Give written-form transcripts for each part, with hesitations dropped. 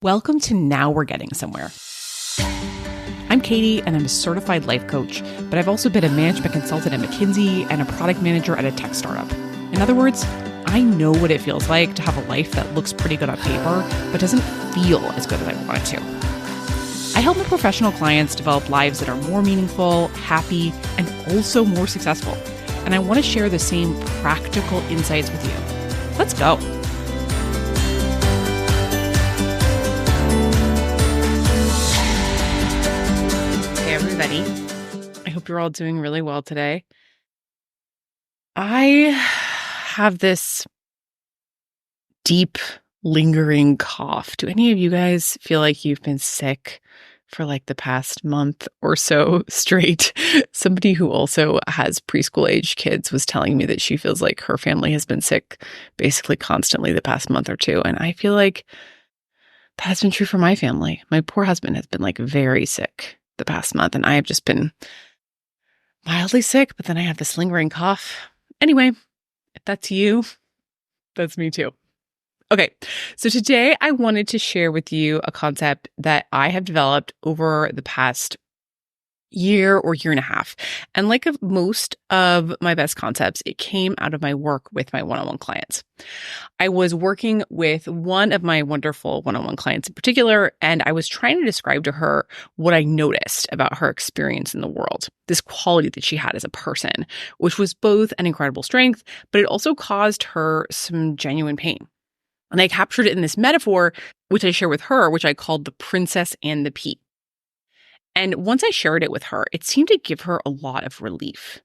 Welcome to Now We're Getting Somewhere. I'm Katie, and I'm a certified life coach, but I've also been a management consultant at McKinsey and a product manager at a tech startup. In other words, I know what it feels like to have a life that looks pretty good on paper, but doesn't feel as good as I want it to. I help my professional clients develop lives that are more meaningful, happy, and also more successful. And I want to share the same practical insights with you. Let's go. Everybody. I hope you're all doing really well today. I have this deep, lingering cough. Do any of you guys feel like you've been sick for like the past month or so straight? Somebody who also has preschool age kids was telling me that she feels like her family has been sick basically constantly the past month or two. And I feel like that has been true for my family. My poor husband has been like very sick the past month, and I have just been mildly sick, but then I have this lingering cough. Anyway, if that's you, that's me too. Okay, so today I wanted to share with you a concept that I have developed over the past year or year and a half. And like most of my best concepts, it came out of my work with my one-on-one clients. I was working with one of my wonderful one-on-one clients in particular, and I was trying to describe to her what I noticed about her experience in the world, this quality that she had as a person, which was both an incredible strength, but it also caused her some genuine pain. And I captured it in this metaphor, which I share with her, which I called the princess and the pea. And once I shared it with her, it seemed to give her a lot of relief.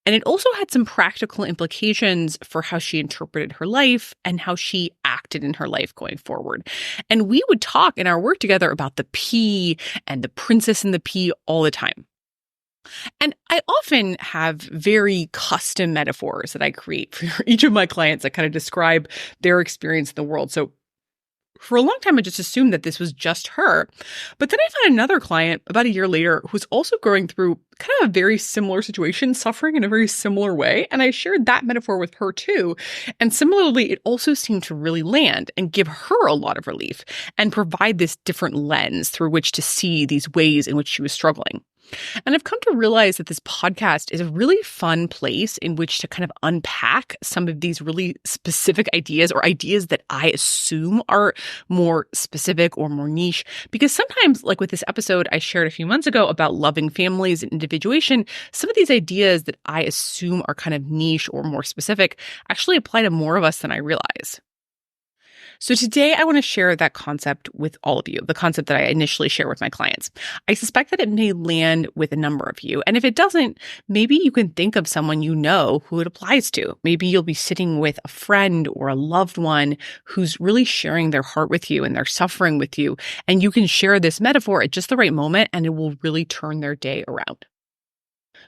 And it also had some practical implications for how she interpreted her life and how she acted in her life going forward. And we would talk in our work together about the pea and the princess and the pea all the time. And I often have very custom metaphors that I create for each of my clients that kind of describe their experience in the world. So for a long time, I just assumed that this was just her. But then I found another client about a year later who was also going through kind of a very similar situation, suffering in a very similar way. And I shared that metaphor with her too. And similarly, it also seemed to really land and give her a lot of relief and provide this different lens through which to see these ways in which she was struggling. And I've come to realize that this podcast is a really fun place in which to kind of unpack some of these really specific ideas or ideas that I assume are more specific or more niche. Because sometimes, like with this episode I shared a few months ago about loving families and individuation, some of these ideas that I assume are kind of niche or more specific actually apply to more of us than I realize. So today I want to share that concept with all of you, the concept that I initially share with my clients. I suspect that it may land with a number of you. And if it doesn't, maybe you can think of someone you know who it applies to. Maybe you'll be sitting with a friend or a loved one who's really sharing their heart with you and they're suffering with you. And you can share this metaphor at just the right moment and it will really turn their day around.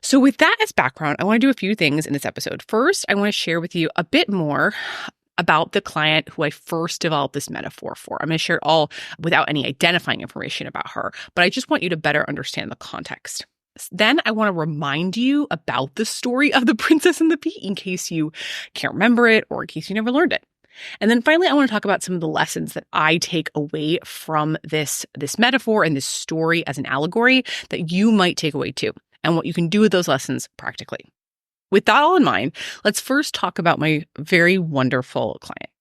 So with that as background, I want to do a few things in this episode. First, I want to share with you a bit more about the client who I first developed this metaphor for. I'm going to share it all without any identifying information about her, but I just want you to better understand the context. Then I want to remind you about the story of the princess and the pea in case you can't remember it or in case you never learned it. And then finally, I want to talk about some of the lessons that I take away from this metaphor and this story as an allegory that you might take away too, and what you can do with those lessons practically. With that all in mind, let's first talk about my very wonderful client.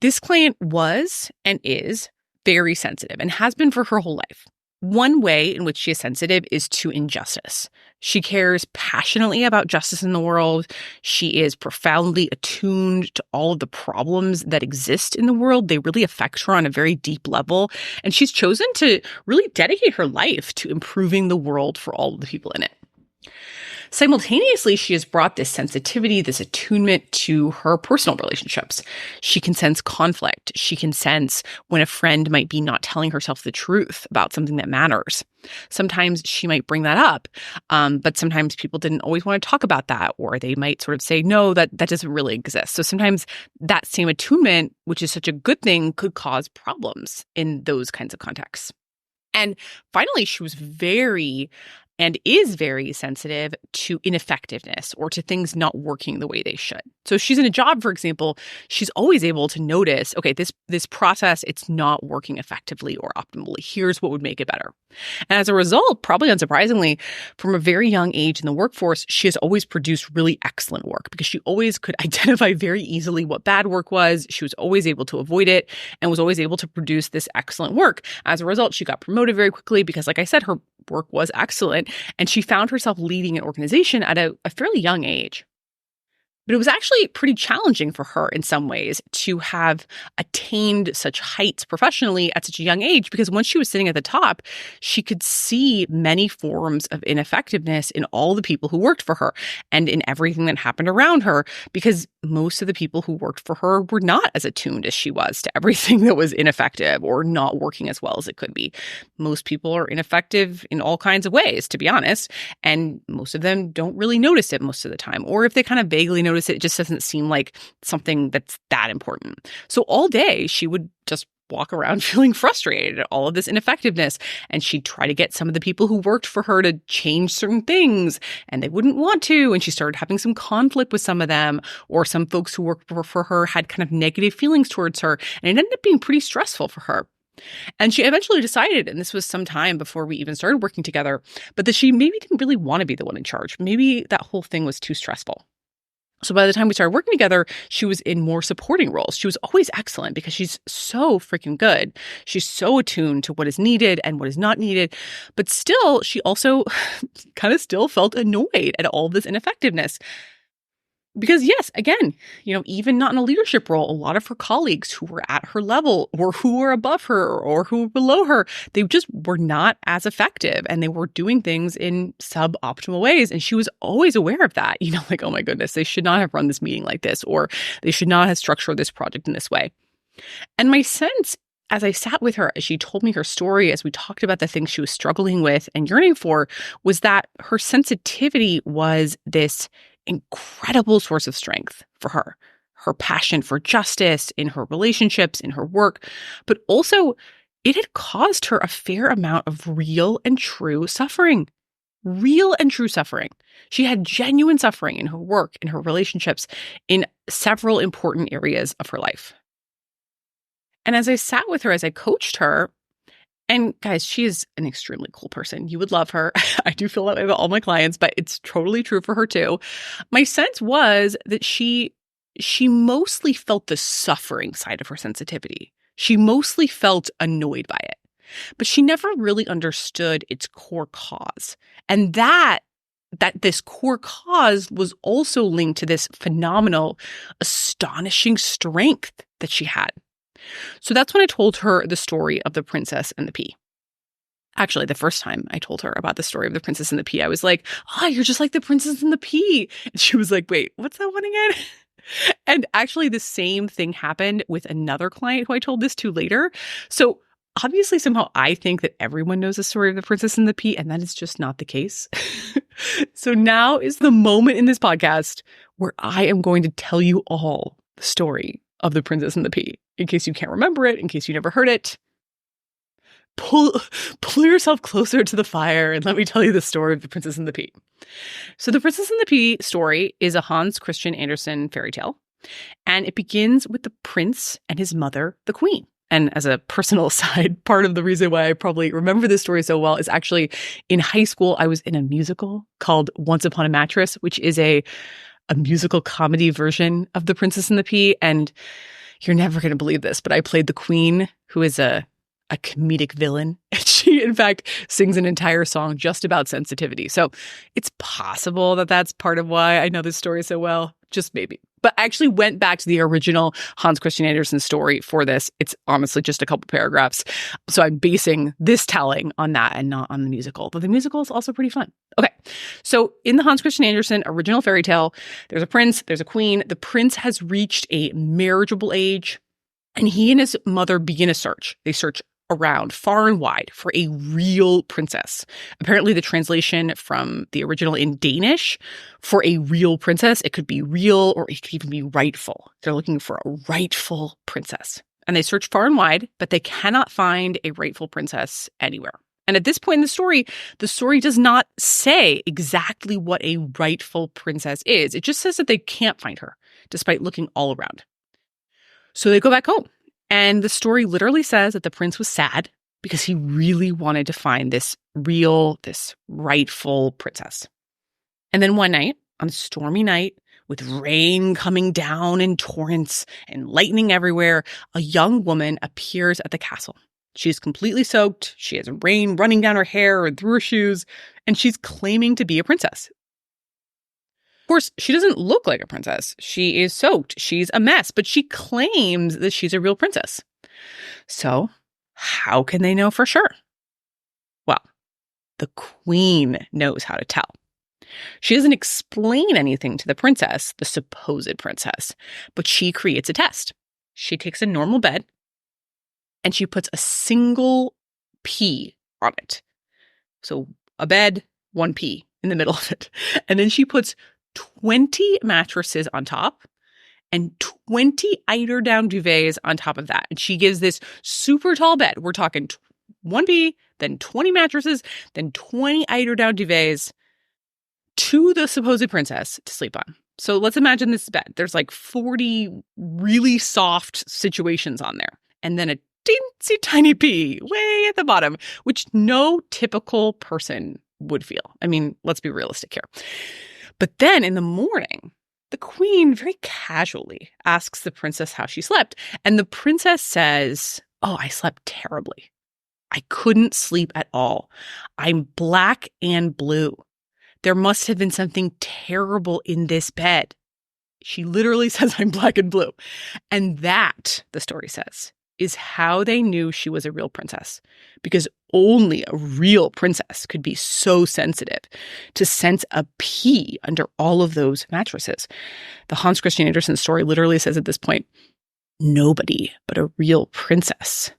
This client was and is very sensitive and has been for her whole life. One way in which she is sensitive is to injustice. She cares passionately about justice in the world. She is profoundly attuned to all of the problems that exist in the world. They really affect her on a very deep level. And she's chosen to really dedicate her life to improving the world for all of the people in it. Simultaneously, she has brought this sensitivity, this attunement to her personal relationships. She can sense conflict. She can sense when a friend might be not telling herself the truth about something that matters. Sometimes she might bring that up, but sometimes people didn't always want to talk about that, or they might sort of say, no, that doesn't really exist. So sometimes that same attunement, which is such a good thing, could cause problems in those kinds of contexts. And finally, she was very and is very sensitive to ineffectiveness or to things not working the way they should. So if she's in a job, for example, she's always able to notice, okay, this process, it's not working effectively or optimally. Here's what would make it better. And as a result, probably unsurprisingly, from a very young age in the workforce, she has always produced really excellent work because she always could identify very easily what bad work was. She was always able to avoid it and was always able to produce this excellent work. As a result, she got promoted very quickly because, like I said, her work was excellent, and she found herself leading an organization at a fairly young age. But it was actually pretty challenging for her in some ways to have attained such heights professionally at such a young age, because once she was sitting at the top, she could see many forms of ineffectiveness in all the people who worked for her and in everything that happened around her, because most of the people who worked for her were not as attuned as she was to everything that was ineffective or not working as well as it could be. Most people are ineffective in all kinds of ways, to be honest, and most of them don't really notice it most of the time. Or if they kind of vaguely notice it, it just doesn't seem like something that's that important. So all day she would just walk around feeling frustrated at all of this ineffectiveness. And she'd try to get some of the people who worked for her to change certain things, and they wouldn't want to. And she started having some conflict with some of them, or some folks who worked for her had kind of negative feelings towards her. And it ended up being pretty stressful for her. And she eventually decided, and this was some time before we even started working together, but that she maybe didn't really want to be the one in charge. Maybe that whole thing was too stressful. So by the time we started working together, she was in more supporting roles. She was always excellent because she's so freaking good. She's so attuned to what is needed and what is not needed. But still, she also kind of still felt annoyed at all this ineffectiveness. Because yes, again, even not in a leadership role, a lot of her colleagues who were at her level or who were above her or who were below her, they just were not as effective, and they were doing things in suboptimal ways. And she was always aware of that, like, oh my goodness, they should not have run this meeting like this, or they should not have structured this project in this way. And my sense, as I sat with her, as she told me her story, as we talked about the things she was struggling with and yearning for, was that her sensitivity was this incredible source of strength for her. Her passion for justice in her relationships, in her work, but also it had caused her a fair amount of real and true suffering. Real and true suffering. She had genuine suffering in her work, in her relationships, in several important areas of her life. And as I sat with her, as I coached her, and guys, she is an extremely cool person. You would love her. I do feel that way about all my clients, but it's totally true for her too. My sense was that she mostly felt the suffering side of her sensitivity. She mostly felt annoyed by it, but she never really understood its core cause. And that this core cause was also linked to this phenomenal, astonishing strength that she had. So that's when I told her the story of the Princess and the Pea. Actually, the first time I told her about the story of the Princess and the Pea, I was like, you're just like the Princess and the Pea. And she was like, wait, what's that one again? And actually, the same thing happened with another client who I told this to later. So obviously, somehow I think that everyone knows the story of the Princess and the Pea, and that is just not the case. So now is the moment in this podcast where I am going to tell you all the story of the Princess and the Pea. In case you can't remember it, in case you never heard it, pull yourself closer to the fire and let me tell you the story of the Princess and the Pea. So the Princess and the Pea story is a Hans Christian Andersen fairy tale, and it begins with the prince and his mother, the queen. And as a personal aside, part of the reason why I probably remember this story so well is actually in high school, I was in a musical called Once Upon a Mattress, which is a musical comedy version of the Princess and the Pea. And you're never going to believe this, but I played the queen, who is a comedic villain. And she, in fact, sings an entire song just about sensitivity. So it's possible that that's part of why I know this story so well. Just maybe. But I actually went back to the original Hans Christian Andersen story for this. It's honestly just a couple paragraphs. So I'm basing this telling on that and not on the musical. But the musical is also pretty fun. Okay. So in the Hans Christian Andersen original fairy tale, there's a prince, there's a queen. The prince has reached a marriageable age, and he and his mother begin a search. They search around far and wide for a real princess. Apparently the translation from the original in Danish for a real princess, it could be real or it could even be rightful. They're looking for a rightful princess. And they search far and wide, but they cannot find a rightful princess anywhere. And at this point in the story does not say exactly what a rightful princess is. It just says that they can't find her, despite looking all around. So they go back home. And the story literally says that the prince was sad because he really wanted to find this rightful princess. And then one night, on a stormy night, with rain coming down in torrents and lightning everywhere, a young woman appears at the castle. She's completely soaked. She has rain running down her hair and through her shoes, and she's claiming to be a princess. Of course, she doesn't look like a princess. She is soaked. She's a mess, but she claims that she's a real princess. So, how can they know for sure? Well, the queen knows how to tell. She doesn't explain anything to the princess, the supposed princess, but she creates a test. She takes a normal bed and she puts a single pea on it. So a bed, one pea in the middle of it. And then she puts 20 mattresses on top and 20 eiderdown duvets on top of that. And she gives this super tall bed. We're talking one pea, then 20 mattresses, then 20 eiderdown duvets to the supposed princess to sleep on. So let's imagine this bed. There's like 40 really soft situations on there. And then a teensy tiny pea way at the bottom, which no typical person would feel. I mean, let's be realistic here. But then in the morning, the queen very casually asks the princess how she slept. And the princess says, "Oh, I slept terribly. I couldn't sleep at all. I'm black and blue. There must have been something terrible in this bed." She literally says, "I'm black and blue." And that, the story says, is how they knew she was a real princess. Because only a real princess could be so sensitive to sense a pea under all of those mattresses. The Hans Christian Andersen story literally says at this point, nobody but a real princess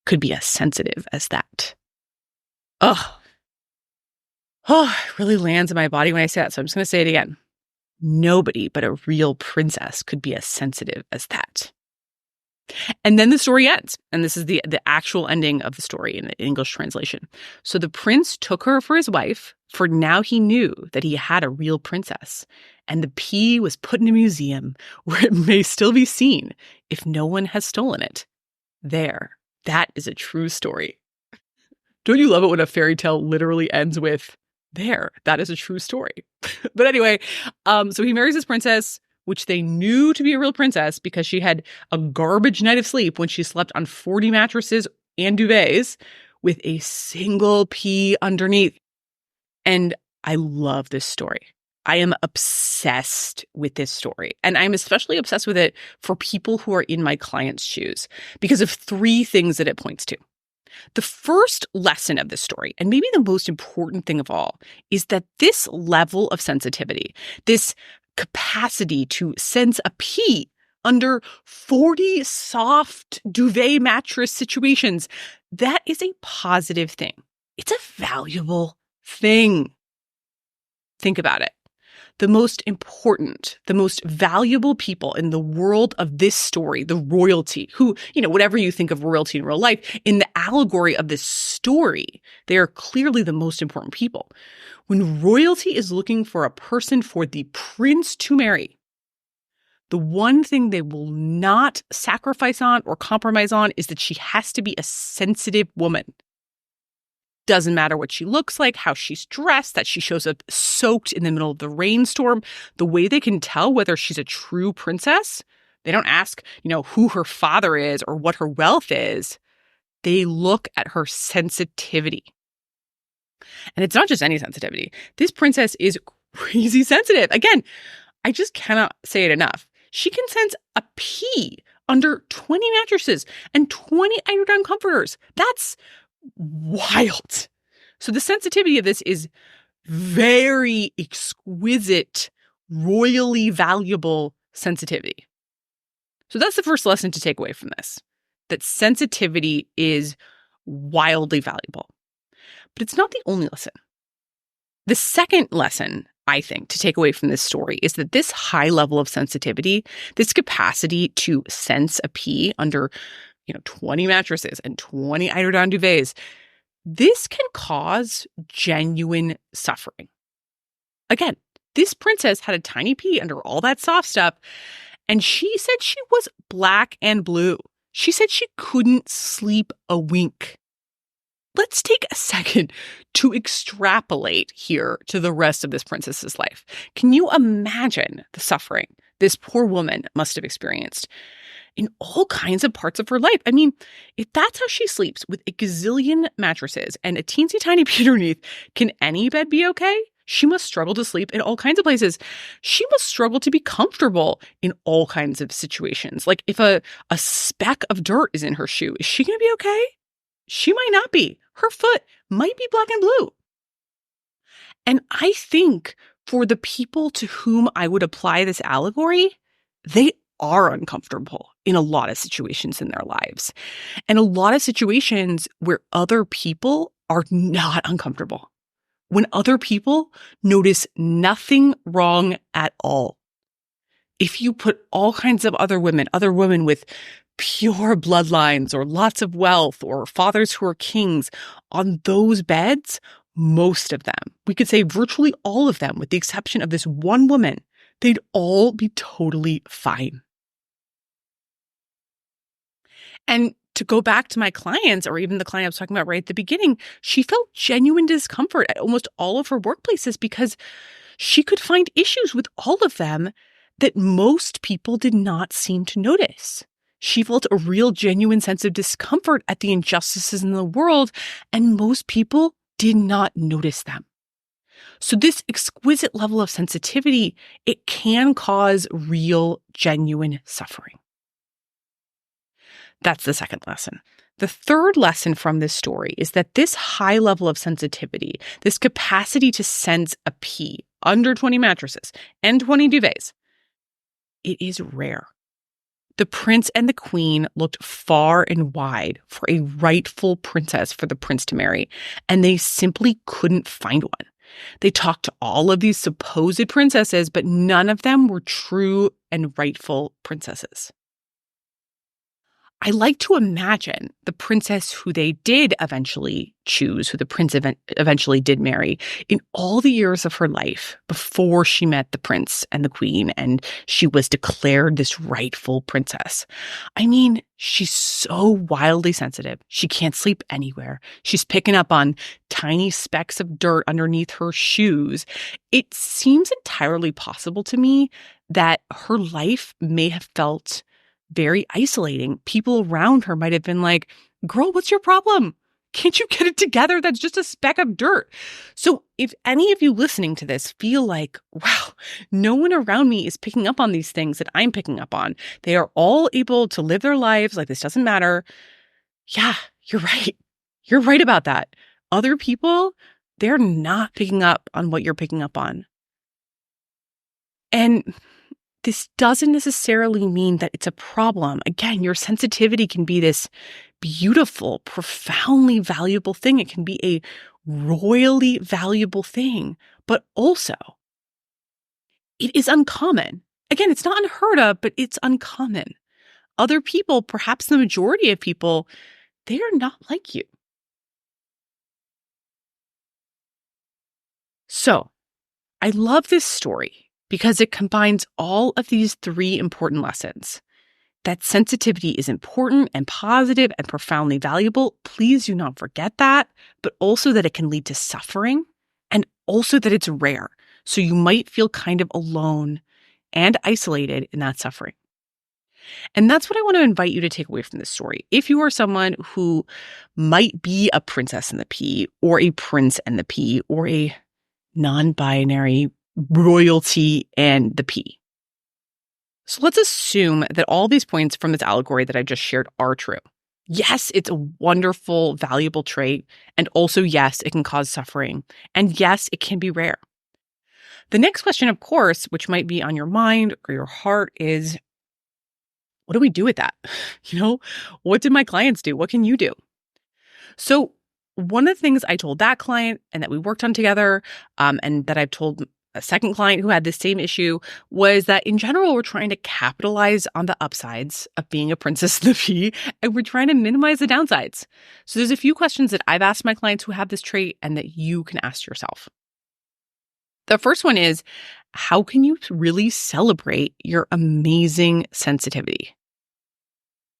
could be as sensitive as that. Oh, it really lands in my body when I say that, so I'm just going to say it again. Nobody but a real princess could be as sensitive as that. And then the story ends. And this is the actual ending of the story in the English translation. So the prince took her for his wife, for now he knew that he had a real princess. And the pea was put in a museum where it may still be seen if no one has stolen it. There, that is a true story. Don't you love it when a fairy tale literally ends with, there, that is a true story. But anyway, so he marries this princess, which they knew to be a real princess because she had a garbage night of sleep when she slept on 40 mattresses and duvets with a single pea underneath. And I love this story. I am obsessed with this story. And I'm especially obsessed with it for people who are in my clients' shoes because of 3 things that it points to. The first lesson of this story, and maybe the most important thing of all, is that this level of sensitivity, this capacity to sense a pea under 40 soft duvet mattress situations, that is a positive thing. It's a valuable thing. Think about it. The most important, the most valuable people in the world of this story, the royalty, who, whatever you think of royalty in real life, in the allegory of this story, they are clearly the most important people. When royalty is looking for a person for the prince to marry, the one thing they will not sacrifice on or compromise on is that she has to be a sensitive woman. Doesn't matter what she looks like, how she's dressed, that she shows up soaked in the middle of the rainstorm. The way they can tell whether she's a true princess, they don't ask, who her father is or what her wealth is. They look at her sensitivity. And it's not just any sensitivity. This princess is crazy sensitive. Again, I just cannot say it enough. She can sense a pea under 20 mattresses and 20 eiderdown comforters. That's wild. So the sensitivity of this is very exquisite, royally valuable sensitivity. So that's the first lesson to take away from this, that sensitivity is wildly valuable. But it's not the only lesson. The second lesson, I think, to take away from this story is that this high level of sensitivity, this capacity to sense a pea under 20 mattresses and 20 eiderdown duvets, this can cause genuine suffering. Again, this princess had a tiny pea under all that soft stuff, and she said she was black and blue. She said she couldn't sleep a wink. Let's take a second to extrapolate here to the rest of this princess's life. Can you imagine the suffering this poor woman must have experienced in all kinds of parts of her life? I mean, if that's how she sleeps with a gazillion mattresses and a teensy tiny pea underneath, can any bed be okay? She must struggle to sleep in all kinds of places. She must struggle to be comfortable in all kinds of situations. Like if a speck of dirt is in her shoe, is she going to be okay? She might not be. Her foot might be black and blue. And I think for the people to whom I would apply this allegory, they are uncomfortable in a lot of situations in their lives. And a lot of situations where other people are not uncomfortable. When other people notice nothing wrong at all. If you put all kinds of other women with pure bloodlines or lots of wealth or fathers who are kings on those beds, most of them, we could say virtually all of them, with the exception of this one woman, they'd all be totally fine. And to go back to my clients, or even the client I was talking about right at the beginning, she felt genuine discomfort at almost all of her workplaces because she could find issues with all of them that most people did not seem to notice. She felt a real genuine sense of discomfort at the injustices in the world, and most people did not notice them. So this exquisite level of sensitivity, it can cause real, genuine suffering. That's the second lesson. The third lesson from this story is that this high level of sensitivity, this capacity to sense a pea under 20 mattresses and 20 duvets, it is rare. The prince and the queen looked far and wide for a rightful princess for the prince to marry, and they simply couldn't find one. They talked to all of these supposed princesses, but none of them were true and rightful princesses. I like to imagine the princess who they did eventually choose, who the prince eventually did marry, in all the years of her life before she met the prince and the queen and she was declared this rightful princess. I mean, she's so wildly sensitive. She can't sleep anywhere. She's picking up on tiny specks of dirt underneath her shoes. It seems entirely possible to me that her life may have felt very isolating. People around her might have been like, girl, what's your problem? Can't you get it together? That's just a speck of dirt. So if any of you listening to this feel like, wow, no one around me is picking up on these things that I'm picking up on, they are all able to live their lives like this doesn't matter. Yeah, you're right. You're right about that. Other people, they're not picking up on what you're picking up on. And this doesn't necessarily mean that it's a problem. Again, your sensitivity can be this beautiful, profoundly valuable thing. It can be a royally valuable thing, but also it is uncommon. Again, it's not unheard of, but it's uncommon. Other people, perhaps the majority of people, they are not like you. So I love this story because it combines all of these three important lessons. That sensitivity is important and positive and profoundly valuable. Please do not forget that, but also that it can lead to suffering and also that it's rare. So you might feel kind of alone and isolated in that suffering. And that's what I want to invite you to take away from this story. If you are someone who might be a princess in the pea or a prince in the pea or a non-binary royalty and the pea. So let's assume that all these points from this allegory that I just shared are true. Yes, it's a wonderful, valuable trait. And also, yes, it can cause suffering. And yes, it can be rare. The next question, of course, which might be on your mind or your heart is, what do we do with that? What did my clients do? What can you do? So one of the things I told that client and that we worked on together and that I've told a second client who had the same issue was that in general, we're trying to capitalize on the upsides of being a princess of the pea, and we're trying to minimize the downsides. So there's a few questions that I've asked my clients who have this trait and that you can ask yourself. The first one is, how can you really celebrate your amazing sensitivity?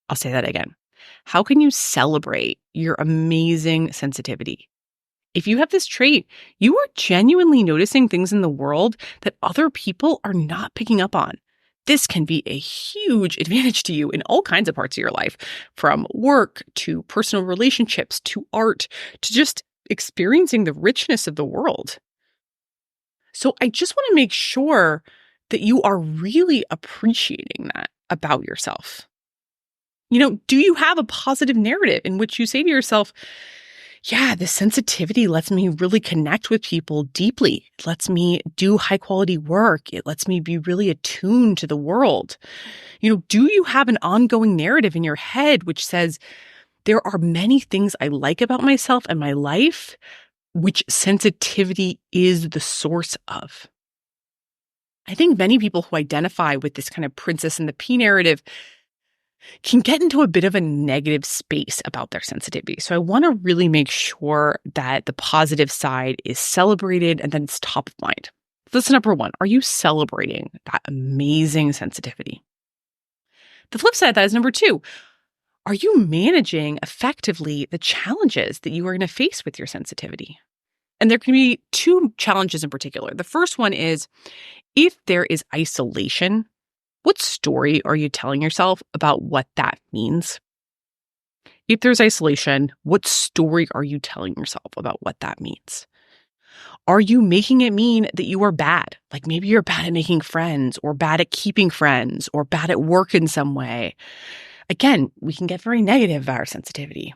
I'll say that again. How can you celebrate your amazing sensitivity? If you have this trait, you are genuinely noticing things in the world that other people are not picking up on. This can be a huge advantage to you in all kinds of parts of your life, from work to personal relationships to art to just experiencing the richness of the world. So I just want to make sure that you are really appreciating that about yourself. Do you have a positive narrative in which you say to yourself, yeah, this sensitivity lets me really connect with people deeply. It lets me do high quality work. It lets me be really attuned to the world. Do you have an ongoing narrative in your head which says, there are many things I like about myself and my life, which sensitivity is the source of? I think many people who identify with this kind of princess and the pea narrative can get into a bit of a negative space about their sensitivity. So I want to really make sure that the positive side is celebrated and then it's top of mind. That's number one. Are you celebrating that amazing sensitivity? The flip side of that is number two. Are you managing effectively the challenges that you are going to face with your sensitivity? And there can be two challenges in particular. The first one is, if there is isolation, what story are you telling yourself about what that means? If there's isolation, what story are you telling yourself about what that means? Are you making it mean that you are bad? Like maybe you're bad at making friends or bad at keeping friends or bad at work in some way. Again, we can get very negative about our sensitivity.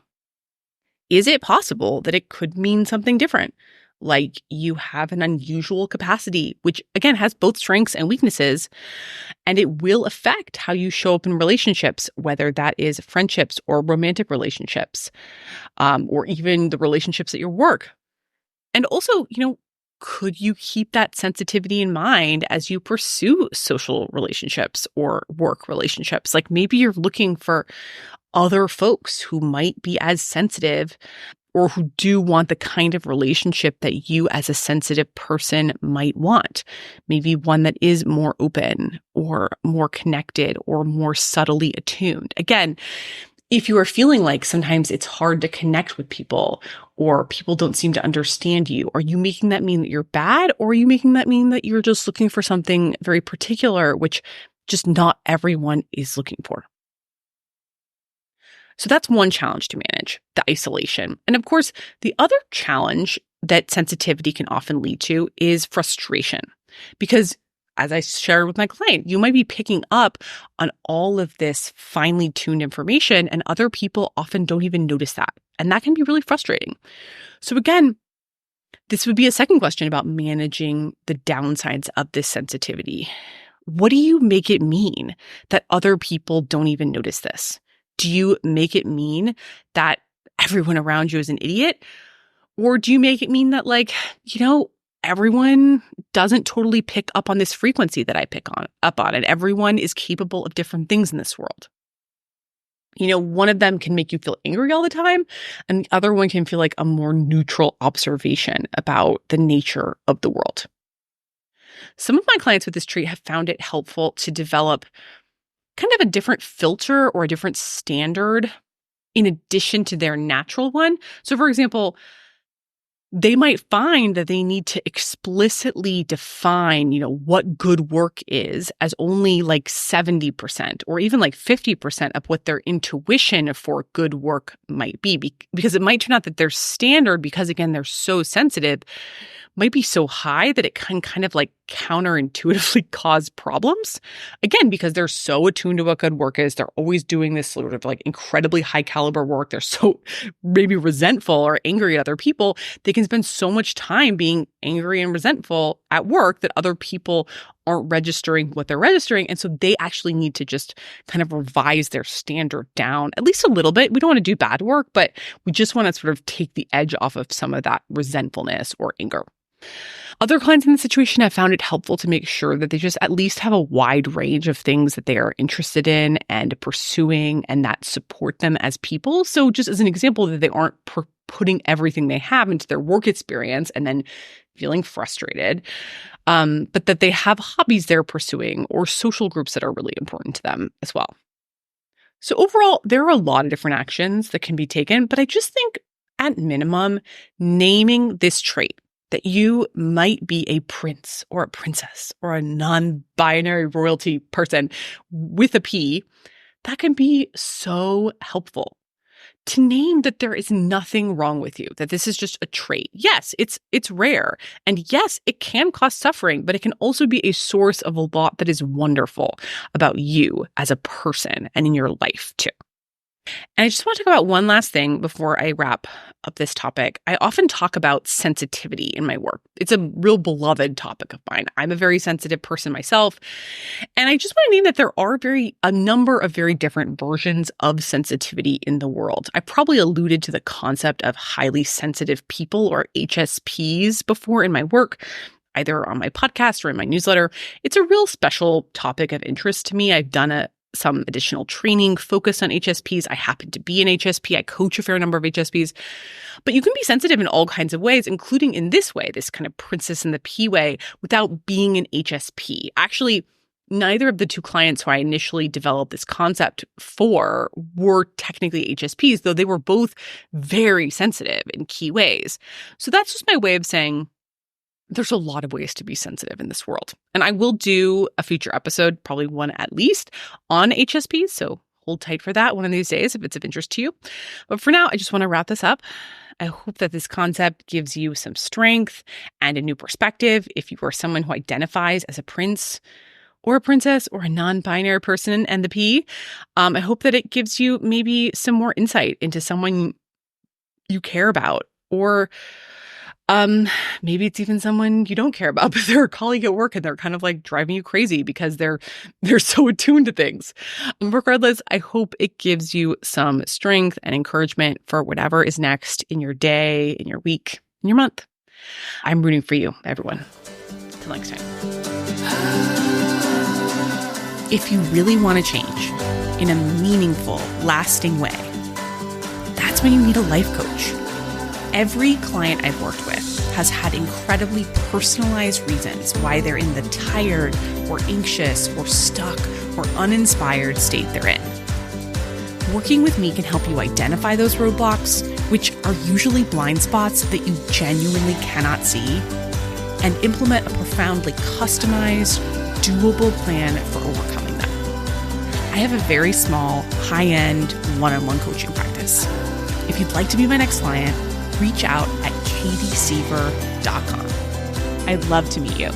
Is it possible that it could mean something different? Like you have an unusual capacity, which again has both strengths and weaknesses, and it will affect how you show up in relationships, whether that is friendships or romantic relationships, or even the relationships at your work. And also, could you keep that sensitivity in mind as you pursue social relationships or work relationships? Like maybe you're looking for other folks who might be as sensitive or who do want the kind of relationship that you as a sensitive person might want. Maybe one that is more open or more connected or more subtly attuned. Again, if you are feeling like sometimes it's hard to connect with people or people don't seem to understand you, are you making that mean that you're bad, or are you making that mean that you're just looking for something very particular, which just not everyone is looking for? So that's one challenge to manage, the isolation. And of course, the other challenge that sensitivity can often lead to is frustration. Because as I shared with my client, you might be picking up on all of this finely tuned information, and other people often don't even notice that. And that can be really frustrating. So again, this would be a second question about managing the downsides of this sensitivity. What do you make it mean that other people don't even notice this? Do you make it mean that everyone around you is an idiot? Or do you make it mean that, everyone doesn't totally pick up on this frequency that I pick up on, and everyone is capable of different things in this world? One of them can make you feel angry all the time, and the other one can feel like a more neutral observation about the nature of the world. Some of my clients with this trait have found it helpful to develop kind of a different filter or a different standard in addition to their natural one. So for example, they might find that they need to explicitly define, what good work is as only like 70% or even like 50% of what their intuition for good work might be. Because it might turn out that their standard, because again, they're so sensitive, might be so high that it can kind of like counterintuitively cause problems. Again, because they're so attuned to what good work is. They're always doing this sort of like incredibly high caliber work. They're so maybe resentful or angry at other people. They can spend so much time being angry and resentful at work that other people aren't registering what they're registering. And so they actually need to just kind of revise their standard down at least a little bit. We don't want to do bad work, but we just want to sort of take the edge off of some of that resentfulness or anger. Other clients in the situation have found it helpful to make sure that they just at least have a wide range of things that they are interested in and pursuing and that support them as people. So just as an example, that they aren't putting everything they have into their work experience and then feeling frustrated, but that they have hobbies they're pursuing or social groups that are really important to them as well. So overall, there are a lot of different actions that can be taken, but I just think at minimum, naming this trait that you might be a prince or a princess or a non-binary royalty person with a P, that can be so helpful. To name that there is nothing wrong with you, that this is just a trait. Yes, it's rare. And yes, it can cause suffering, but it can also be a source of a lot that is wonderful about you as a person and in your life too. And I just want to talk about one last thing before I wrap up this topic. I often talk about sensitivity in my work. It's a real beloved topic of mine. I'm a very sensitive person myself. And I just want to name that there are a number of very different versions of sensitivity in the world. I probably alluded to the concept of highly sensitive people or HSPs before in my work, either on my podcast or in my newsletter. It's a real special topic of interest to me. I've done some additional training focused on HSPs. I happen to be an HSP. I coach a fair number of HSPs. But you can be sensitive in all kinds of ways, including in this way, this kind of princess in the P way, without being an HSP. Actually, neither of the two clients who I initially developed this concept for were technically HSPs, though they were both very sensitive in key ways. So that's just my way of saying there's a lot of ways to be sensitive in this world. And I will do a future episode, probably one at least, on HSPs. So hold tight for that one of these days if it's of interest to you. But for now, I just want to wrap this up. I hope that this concept gives you some strength and a new perspective if you are someone who identifies as a prince or a princess or a non-binary person and the P. I hope that it gives you maybe some more insight into someone you care about, or maybe it's even someone you don't care about, but they're a colleague at work and they're kind of like driving you crazy because they're so attuned to things. Regardless, I hope it gives you some strength and encouragement for whatever is next in your day, in your week, in your month. I'm rooting for you, everyone. Till next time. If you really want to change in a meaningful, lasting way, that's when you need a life coach. Every client I've worked with has had incredibly personalized reasons why they're in the tired or anxious or stuck or uninspired state they're in. Working with me can help you identify those roadblocks, which are usually blind spots that you genuinely cannot see, and implement a profoundly customized, doable plan for overcoming them. I have a very small, high-end, one-on-one coaching practice. If you'd like to be my next client, reach out at katiesiever.com. I'd love to meet you.